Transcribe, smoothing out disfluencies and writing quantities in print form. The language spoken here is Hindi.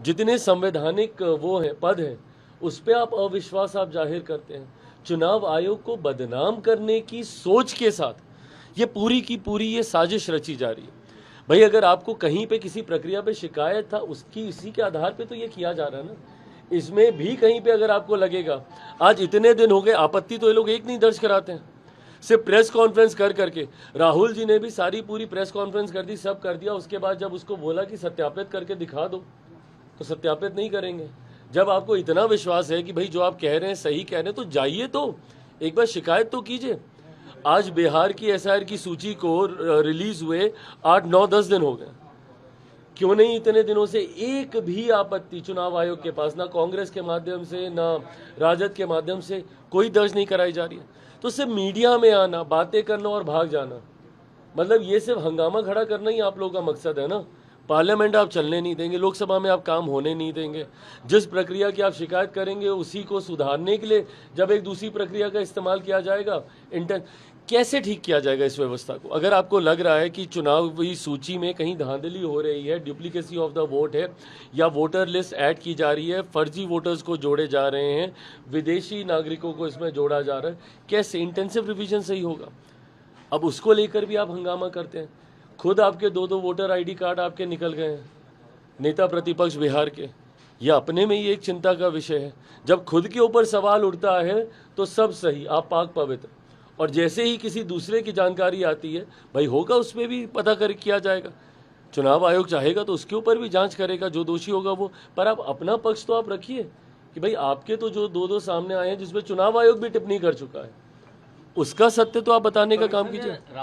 जितने संवैधानिक वो हैं पद हैं उस पे आप अविश्वास आप जाहिर करते हैं। चुनाव आयोग को बदनाम करने की सोच के साथ ये पूरी की पूरी ये साजिश रची जा रही है। भाई अगर आपको कहीं पे किसी प्रक्रिया पे शिकायत था उसकी इसी के आधार पे तो ये किया जा रहा है ना। इसमें भी कहीं पे अगर आपको लगेगा आज इतने दिन हो गए आपत्ति तो ये लोग एक नहीं दर्ज कराते हैं, सिर्फ प्रेस कॉन्फ्रेंस कर करके। राहुल जी ने भी सारी पूरी प्रेस कॉन्फ्रेंस कर दी, सब कर दिया, उसके बाद जब उसको बोला कि सत्यापित करके दिखा दो तो सत्यापित नहीं करेंगे। जब आपको इतना विश्वास है कि भाई जो आप कह रहे हैं सही कह रहे हैं तो जाइए तो एक बार शिकायत तो कीजिए। आज बिहार की एसआईआर की सूची को रिलीज हुए 8-9-10 दिन हो गए, क्यों नहीं इतने दिनों से एक भी आपत्ति चुनाव आयोग के पास, ना कांग्रेस के माध्यम से ना राजद के माध्यम से कोई दर्ज नहीं कराई जा रही है। तो सिर्फ मीडिया में आना, बातें करना और भाग जाना, मतलब ये सिर्फ हंगामा खड़ा करना ही आप लोगों का मकसद है ना। पार्लियामेंट आप चलने नहीं देंगे, लोकसभा में आप काम होने नहीं देंगे। जिस प्रक्रिया की आप शिकायत करेंगे उसी को सुधारने के लिए जब एक दूसरी प्रक्रिया का इस्तेमाल किया जाएगा, कैसे ठीक किया जाएगा इस व्यवस्था को? अगर आपको लग रहा है कि चुनावी सूची में कहीं धांधली हो रही है, डुप्लीकेसी ऑफ द वोट है, या वोटर लिस्ट ऐड की जा रही है, फर्जी वोटर्स को जोड़े जा रहे हैं, विदेशी नागरिकों को इसमें जोड़ा जा रहा है, कैसे इंटेंसिव रिवीजन सही होगा? अब उसको लेकर भी आप हंगामा करते हैं। खुद आपके 2-2 वोटर आईडी कार्ड आपके निकल गए हैं नेता प्रतिपक्ष बिहार के। यह अपने में ही एक चिंता का विषय है। जब खुद के ऊपर सवाल उठता है तो सब सही, आप पाक पवित्र, और जैसे ही किसी दूसरे की जानकारी आती है भाई होगा उसमें भी पता कर किया जाएगा। चुनाव आयोग चाहेगा तो उसके ऊपर भी जांच करेगा, जो दोषी होगा वो। पर आप अपना पक्ष तो आप रखिए कि भाई आपके तो जो 2-2 सामने आए हैं जिसमें चुनाव आयोग भी टिप्पणी कर चुका है, उसका सत्य तो आप बताने का काम कीजिए।